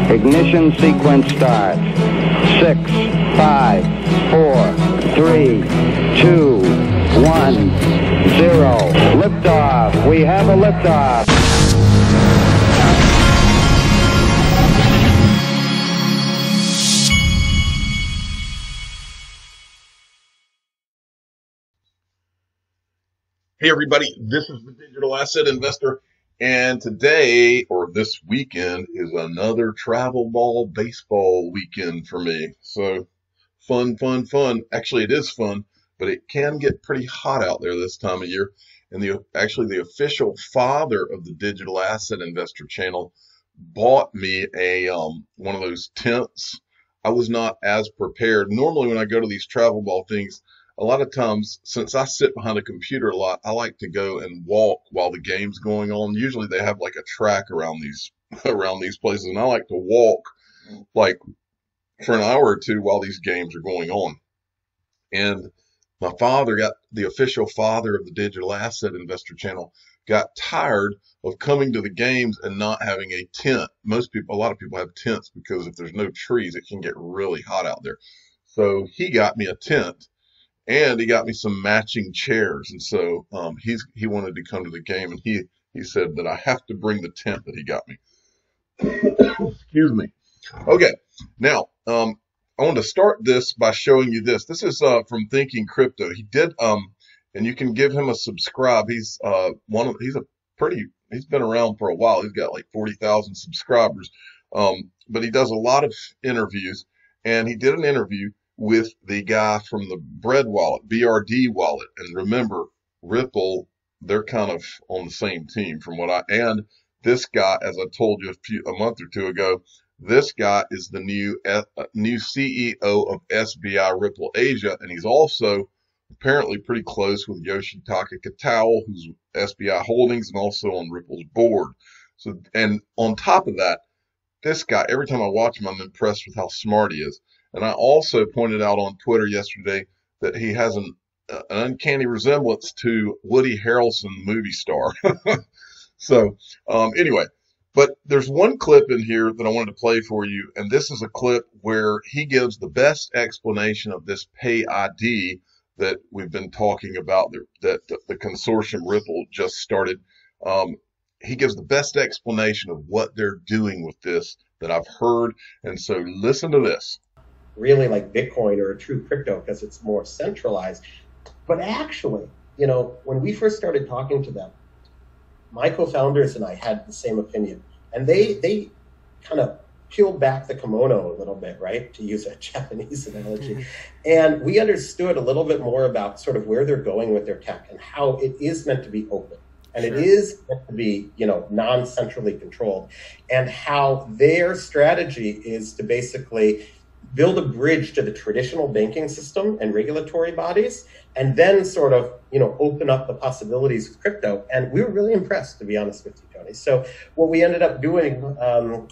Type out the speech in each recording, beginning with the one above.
Ignition sequence start. 6, 5, 4, 3, 2, 1, 0. Liftoff. We have a liftoff. Hey everybody, this is the Digital Asset Investor, and today, or this weekend, is another travel ball baseball weekend for me. So fun. Actually, it is fun, but it can get pretty hot out there this time of year. And actually the official father of the Digital Asset Investor channel bought me a one of those tents. I was not as prepared. Normally when I go to these travel ball things, a lot of times, since I sit behind a computer a lot, I like to go and walk while the game's going on. Usually they have like a track around these places, and I like to walk like for an hour or two while these games are going on. And my father, the official father of the Digital Asset Investor channel, got tired of coming to the games and not having a tent. A lot of people have tents because if there's no trees, it can get really hot out there. So he got me a tent. And he got me some matching chairs, and so he wanted to come to the game, and he said that I have to bring the tent that he got me. Excuse me. Okay, now I want to start this by showing you this. This is from Thinking Crypto. He did and you can give him a subscribe. He's been around for a while. He's got like 40,000 subscribers, but he does a lot of interviews, and he did an interview with the guy from the Bread Wallet, BRD Wallet. And remember, Ripple, they're kind of on the same team and this guy, as I told you a month or two ago, this guy is the new CEO of SBI Ripple Asia, and he's also apparently pretty close with Oceanfront, who's SBI Holdings and also on Ripple's board. So, and on top of that, this guy, every time I watch him, I'm impressed with how smart he is. And I also pointed out on Twitter yesterday that he has an uncanny resemblance to Woody Harrelson, movie star. So anyway, but there's one clip in here that I wanted to play for you, and this is a clip where he gives the best explanation of this PayID that we've been talking about, that the consortium Ripple just started. He gives the best explanation of what they're doing with this that I've heard, and so listen to this. Really like Bitcoin or a true crypto because it's more centralized. But actually, when we first started talking to them, my co-founders and I had the same opinion. And they kind of peeled back the kimono a little bit, right? To use a Japanese analogy. And we understood a little bit more about sort of where they're going with their tech and how it is meant to be open. And it is meant to be, non-centrally controlled. And how their strategy is to basically build a bridge to the traditional banking system and regulatory bodies, and then sort of, open up the possibilities of crypto. And we were really impressed, to be honest with you, Tony. So what we ended up doing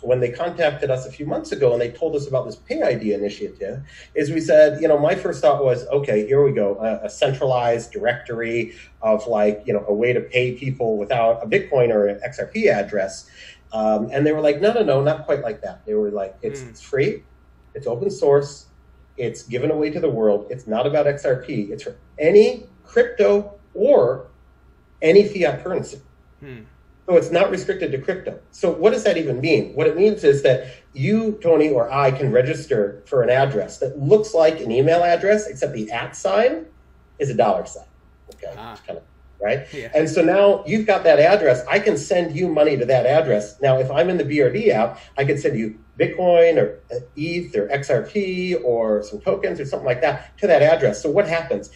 when they contacted us a few months ago and they told us about this PayID initiative is we said, my first thought was, okay, here we go, a centralized directory of a way to pay people without a Bitcoin or an XRP address. And they were like, no, not quite like that. They were like, it's free. It's open source. It's given away to the world. It's not about XRP. It's for any crypto or any fiat currency. So it's not restricted to crypto. So what does that even mean? What it means is that you, Tony, or I can register for an address that looks like an email address, except the @ sign is a $sign. Okay, kind of, right? Yeah. And so now you've got that address. I can send you money to that address. Now, if I'm in the BRD app, I can send you Bitcoin or ETH or XRP or some tokens or something like that to that address. So what happens?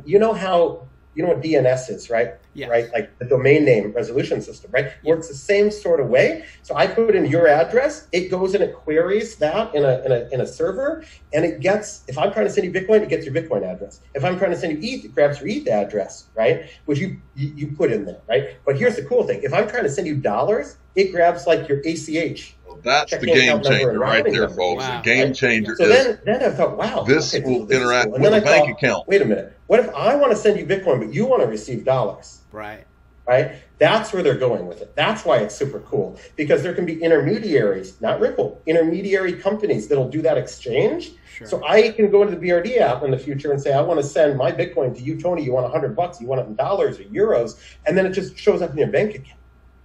You know what DNS is, right? Yes. Right, like the domain name resolution system, right? Works the same sort of way. So I put in your address, it goes and it queries that in a server, and it gets. If I'm trying to send you Bitcoin, it gets your Bitcoin address. If I'm trying to send you ETH, it grabs your ETH address, right? Which you put in there, right? But here's the cool thing: if I'm trying to send you dollars, it grabs like your ACH. Well, that's the game changer right there, folks. Wow. The game changer. So then I thought, wow, this will interact with a bank account. Wait a minute. What if I want to send you Bitcoin, but you want to receive dollars? Right. right? That's where they're going with it. That's why it's super cool, because there can be intermediaries, not Ripple, intermediary companies that'll do that exchange. Sure. So I can go into the BRD app in the future and say, I want to send my Bitcoin to you, Tony. You want $100? You want it in dollars or euros? And then it just shows up in your bank account.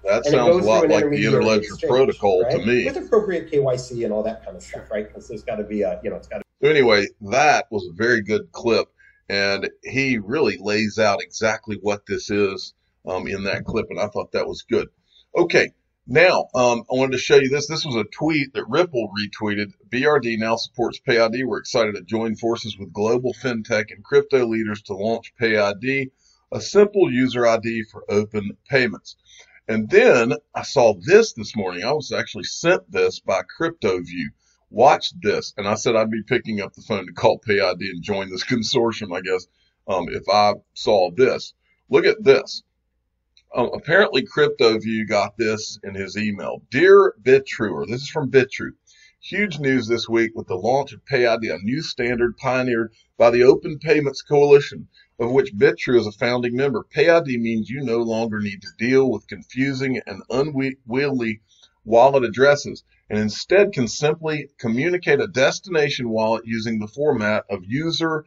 That sounds a lot like the Interledger protocol, right? To me. With appropriate KYC and all that kind of stuff, right? Because there's got to be a, it's got to. So anyway, that was a very good clip, and he really lays out exactly what this is in that clip, and I thought that was good. Okay, now I wanted to show you this. This was a tweet that Ripple retweeted. BRD now supports PayID. We're excited to join forces with global fintech and crypto leaders to launch PayID, a simple user ID for open payments. And then I saw this morning. I was actually sent this by CryptoView. Watch this. And I said I'd be picking up the phone to call PayID and join this consortium, I guess, if I saw this. Look at this. Apparently CryptoView got this in his email. Dear BitTruer, this is from BitTrue. Huge news this week with the launch of PayID, a new standard pioneered by the Open Payments Coalition, of which BitTrue is a founding member. PayID means you no longer need to deal with confusing and unwieldy wallet addresses, and instead can simply communicate a destination wallet using the format of user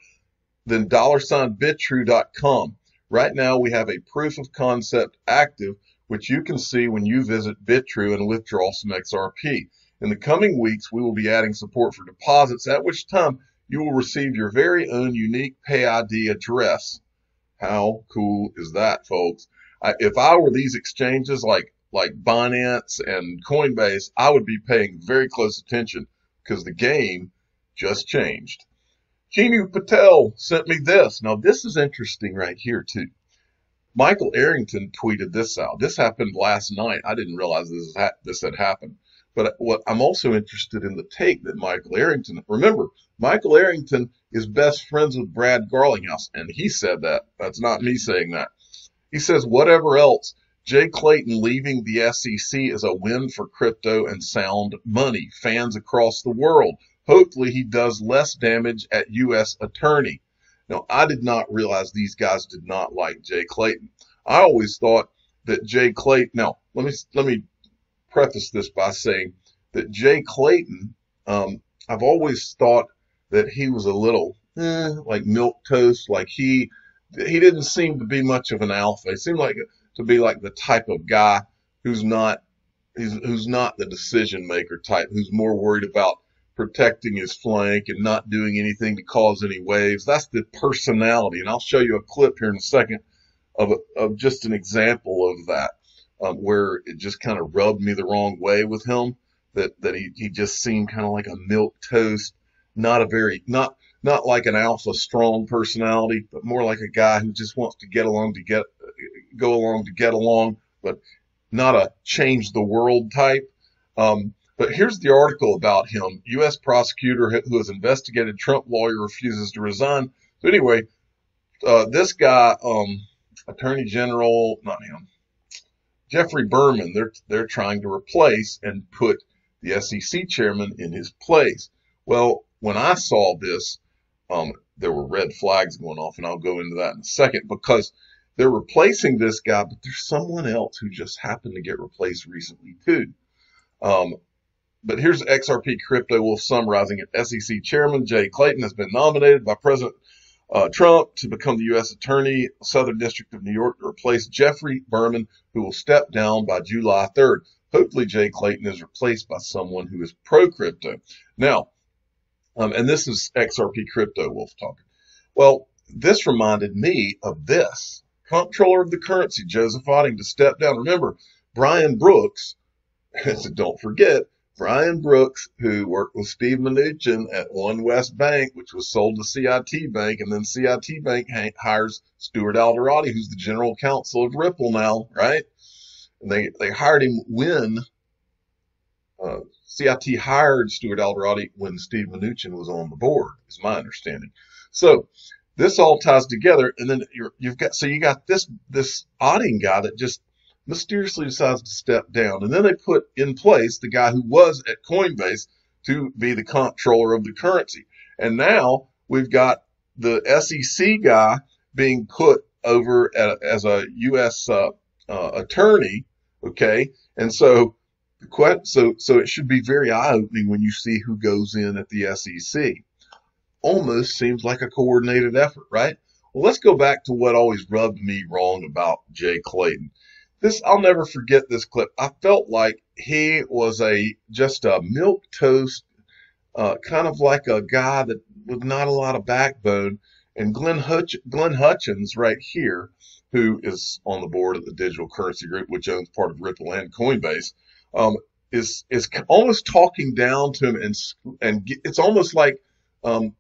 then $bitrue.com. Right now we have a proof of concept active, which you can see when you visit BitTrue and withdraw some XRP. In the coming weeks, we will be adding support for deposits, at which time you will receive your very own unique PayID address. How cool is that, folks? If I were these exchanges like Binance and Coinbase, I would be paying very close attention because the game just changed. Keanu Patel sent me this. Now, this is interesting right here, too. Michael Arrington tweeted this out. This happened last night. I didn't realize this had happened. But what I'm also interested in the take that Michael Arrington, remember, Michael Arrington is best friends with Brad Garlinghouse, and he said that. That's not me saying that. He says, whatever else, Jay Clayton leaving the SEC is a win for crypto and sound money, fans across the world. Hopefully he does less damage at U.S. attorney. Now, I did not realize these guys did not like Jay Clayton. I always thought that Jay Clayton, now, let me preface this by saying that Jay Clayton, I've always thought that he was a little like milquetoast, like he didn't seem to be much of an alpha. He seemed like to be like the type of guy who's not the decision maker type, who's more worried about protecting his flank and not doing anything to cause any waves. That's the personality, and I'll show you a clip here in a second of just an example of that. Where it just kind of rubbed me the wrong way with him, that he just seemed kind of like a milquetoast, not like an alpha strong personality, but more like a guy who just wants to go along to get along, but not a change the world type. But here's the article about him. U.S. prosecutor who has investigated Trump lawyer refuses to resign. So anyway, this guy, Attorney General, not him, Jeffrey Berman, they're trying to replace and put the SEC chairman in his place. Well, when I saw this, there were red flags going off, and I'll go into that in a second, because they're replacing this guy, but there's someone else who just happened to get replaced recently too. But here's XRP Crypto Wolf summarizing it. SEC Chairman Jay Clayton has been nominated by President Trump to become the U.S. Attorney, Southern District of New York, to replace Jeffrey Berman, who will step down by July 3rd. Hopefully, Jay Clayton is replaced by someone who is pro-crypto. Now, and this is XRP Crypto Wolf talking. Well, this reminded me of this. Comptroller of the currency, Joseph Otting, to step down. Remember, Brian Brooks, don't forget, Brian Brooks, who worked with Steve Mnuchin at One West Bank, which was sold to CIT Bank, and then CIT Bank hires Stuart Alderati, who's the general counsel of Ripple now, right? And they hired him when CIT hired Stuart Alderati when Steve Mnuchin was on the board, is my understanding. So this all ties together, and then you got this Otting guy that just mysteriously decides to step down. And then they put in place the guy who was at Coinbase to be the comptroller of the currency. And now we've got the SEC guy being put over as a U.S. attorney. Okay. And so it should be very eye-opening when you see who goes in at the SEC. Almost seems like a coordinated effort, right? Well, let's go back to what always rubbed me wrong about Jay Clayton. I'll never forget this clip. I felt like he was just a milquetoast, kind of like a guy that with not a lot of backbone. And Glenn Hutchins right here, who is on the board of the Digital Currency Group, which owns part of Ripple and Coinbase, is almost talking down to him, and it's almost like a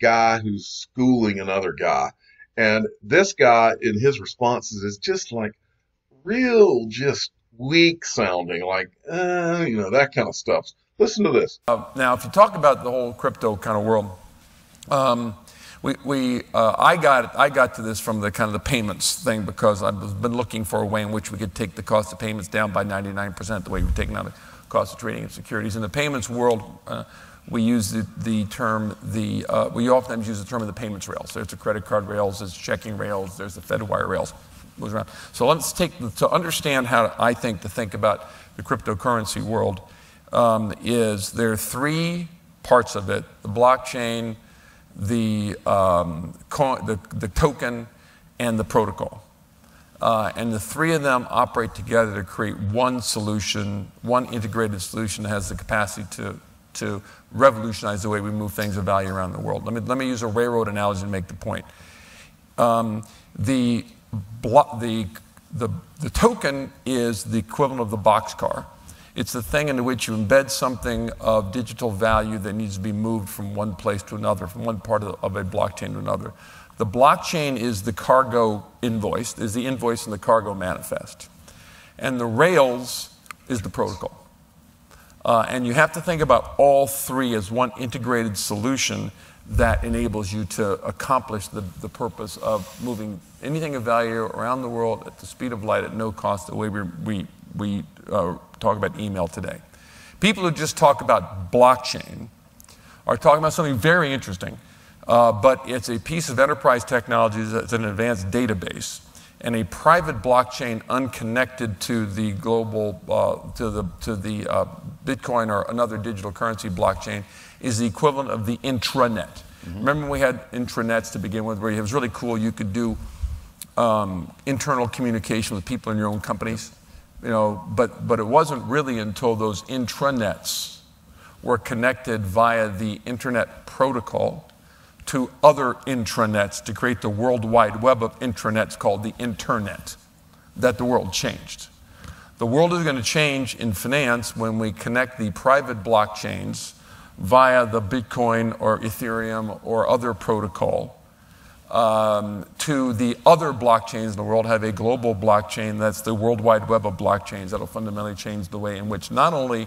guy who's schooling another guy. And this guy in his responses is just like just weak sounding, like, that kind of stuff. Listen to this. Now, if you talk about the whole crypto kind of world, I got to this from the kind of the payments thing, because I've been looking for a way in which we could take the cost of payments down by 99%, the way we've taken out the cost of trading in securities. In the payments world, we use we oftentimes use the term of the payments rails. There's the credit card rails, there's checking rails, there's the FedWire rails. Moves around. So let's to understand how I think to think about the cryptocurrency world, is there are three parts of it: the blockchain, the token, and the protocol. And the three of them operate together to create one solution, one integrated solution that has the capacity to revolutionize the way we move things of value around the world. Let me use a railroad analogy to make the point. The token is the equivalent of the boxcar. It's the thing into which you embed something of digital value that needs to be moved from one place to another, from one part of a blockchain to another. The blockchain is the cargo invoice, is the invoice in the cargo manifest. And the rails is the protocol. And you have to think about all three as one integrated solution that enables you to accomplish the purpose of moving anything of value around the world at the speed of light at no cost, the way we talk about email today. People who just talk about blockchain are talking about something very interesting, but it's a piece of enterprise technology that's an advanced database, and a private blockchain unconnected to the global, to the Bitcoin or another digital currency blockchain is the equivalent of the intranet. Mm-hmm. Remember we had intranets to begin with, where it was really cool. You could do internal communication with people in your own companies, but it wasn't really until those intranets were connected via the internet protocol to other intranets to create the World Wide Web of intranets called the internet that the world changed. The world is going to change in finance when we connect the private blockchains via the Bitcoin or Ethereum or other protocol to the other blockchains in the world. Have a global blockchain that's the World Wide Web of blockchains that will fundamentally change the way in which not only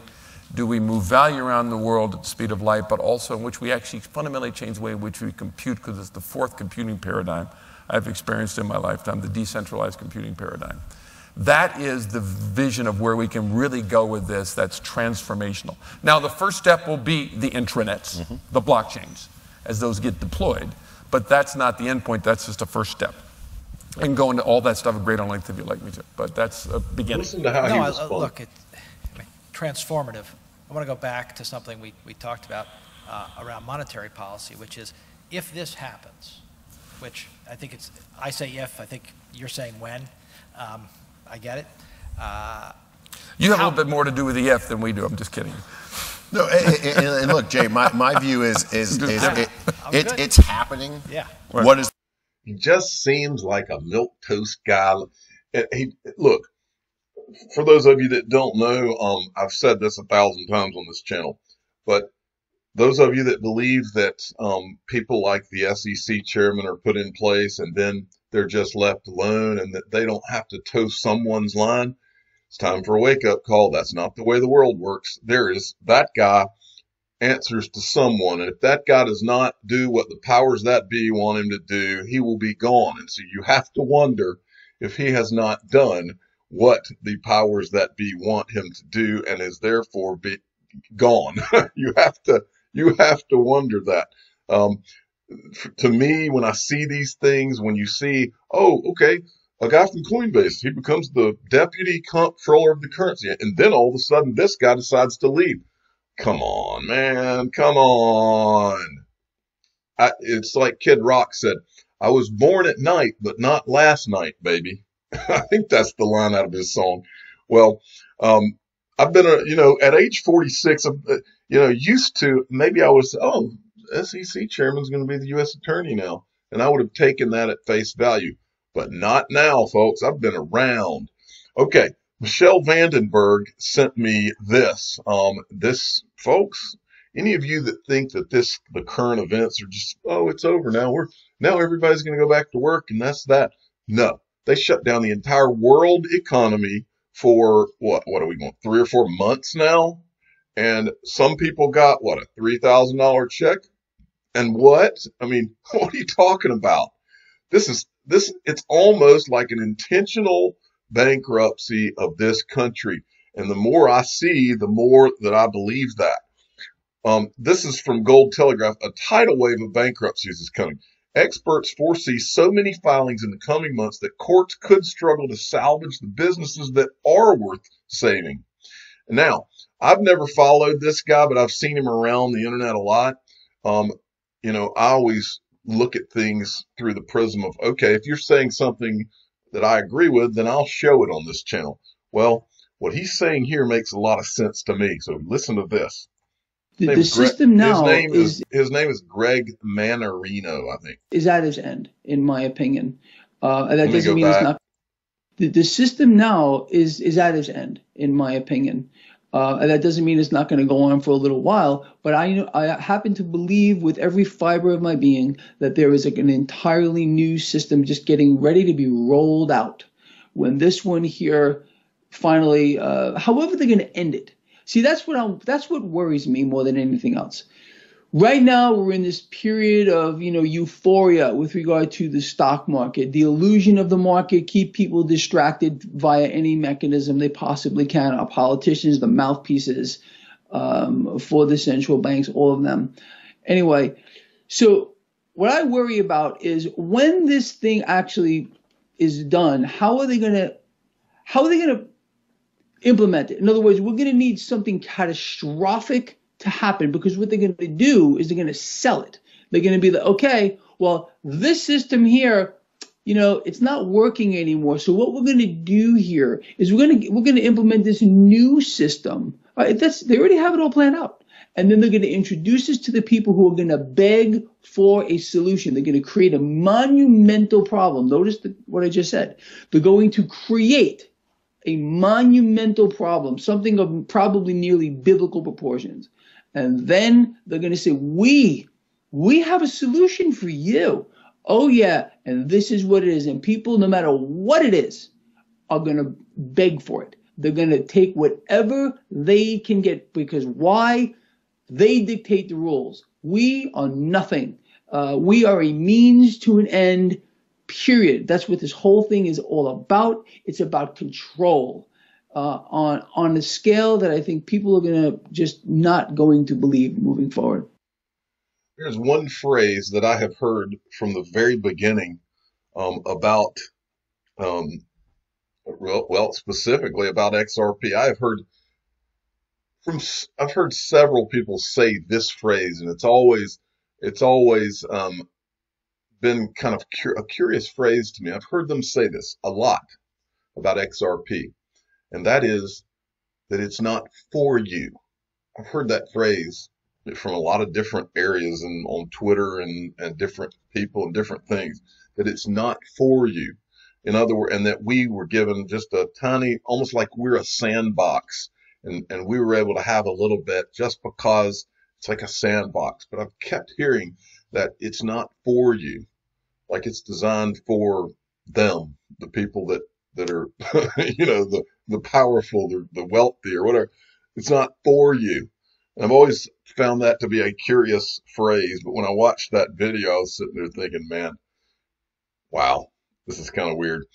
do we move value around the world at the speed of light, but also in which we actually fundamentally change the way in which we compute, because it's the fourth computing paradigm I've experienced in my lifetime, the decentralized computing paradigm. That is the vision of where we can really go with this. That's transformational. Now, the first step will be the intranets, mm-hmm. the blockchains, as those get deployed. But that's not the end point. That's just a first step. I can go into all that stuff at great length if you'd like me to, but that's a beginning. Listen to how he responds. Look, transformative. I want to go back to something we talked about around monetary policy, which is if this happens, which I say if, I think you're saying when. I get it. You have a little bit more to do with the if than we do. I'm just kidding. No, and look, Jay, my view is it's happening. Yeah. Right. What is? He just seems like a milquetoast guy. Look, for those of you that don't know, I've said this 1,000 times on this channel, but those of you that believe that people like the SEC chairman are put in place and then they're just left alone and that they don't have to toast someone's line, it's time for a wake-up call. That's not the way the world works. That guy answers to someone, and if that guy does not do what the powers that be want him to do, he will be gone. And so you have to wonder if he has not done what the powers that be want him to do and is therefore gone. You have to wonder that. To me, when I see these things, when you see, a guy from Coinbase. He becomes the deputy comptroller of the currency. And then all of a sudden, this guy decides to leave. Come on, man. Come on. It's like Kid Rock said, I was born at night, but not last night, baby. I think that's the line out of his song. Well, I've been, at age 46, used to, maybe I was, SEC chairman's going to be the U.S. attorney now. And I would have taken that at face value, but not now, folks. I've been around. Okay. Michelle Vandenberg sent me this. Folks, any of you that think that the current events are just, it's over now. Now everybody's going to go back to work and that's that. No, they shut down the entire world economy for what are we going, 3 or 4 months now? And some people got a $3,000 check. And what are you talking about? It's almost like an intentional bankruptcy of this country. And the more I see, the more that I believe that. This is from Gold Telegraph. A tidal wave of bankruptcies is coming. Experts foresee so many filings in the coming months that courts could struggle to salvage the businesses that are worth saving. Now, I've never followed this guy, but I've seen him around the internet a lot. I always look at things through the prism of, okay, if you're saying something that I agree with, then I'll show it on this channel. Well, what he's saying here makes a lot of sense to me. So listen to this. The system now his name is Greg Manarino, I think. Is at its end, in my opinion. That doesn't mean it's not. The system now is at its end, in my opinion. That doesn't mean it's not going to go on for a little while, but I happen to believe with every fiber of my being that there is an entirely new system just getting ready to be rolled out. When this one here finally, however they're going to end it. See, that's what worries me more than anything else. Right now, we're in this period of, euphoria with regard to the stock market. The illusion of the market keep people distracted via any mechanism they possibly can. Our politicians, the mouthpieces for the central banks, all of them. Anyway, so what I worry about is when this thing actually is done, how are they going to implement it? In other words, we're going to need something catastrophic to happen, because what they're going to do is they're going to sell it. They're going to be like, okay, well, this system here, it's not working anymore. So what we're going to do here is we're going to implement this new system. Right? They already have it all planned out. And then they're going to introduce this to the people who are going to beg for a solution. They're going to create a monumental problem. Notice what I just said. They're going to create a monumental problem, something of probably nearly biblical proportions. And then they're going to say, we have a solution for you. Oh, yeah. And this is what it is. And people, no matter what it is, are going to beg for it. They're going to take whatever they can get, because why? They dictate the rules. We are nothing. We are a means to an end, period. That's what this whole thing is all about. It's about control. On a scale that I think people are going to just not going to believe moving forward. There's one phrase that I have heard from the very beginning about, specifically about XRP. I've heard several people say this phrase, and it's always been kind of a curious phrase to me. I've heard them say this a lot about XRP. And that is that it's not for you. I've heard that phrase from a lot of different areas and on Twitter and different people and different things, that it's not for you. In other words, and that we were given just a tiny, almost like we're a sandbox, and we were able to have a little bit just because it's like a sandbox. But I've kept hearing that it's not for you, like it's designed for them, the people that are, the powerful, the wealthy or whatever. It's not for you. And I've always found that to be a curious phrase. But when I watched that video, I was sitting there thinking, man, wow, this is kind of weird.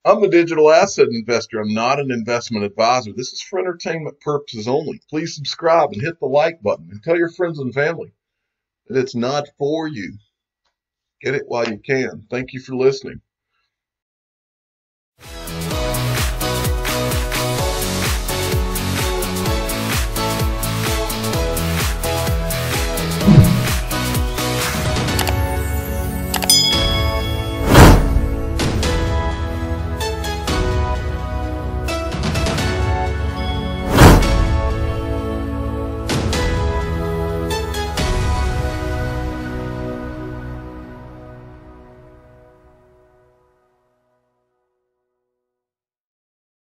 I'm a digital asset investor. I'm not an investment advisor. This is for entertainment purposes only. Please subscribe and hit the like button and tell your friends and family that it's not for you. Get it while you can. Thank you for listening.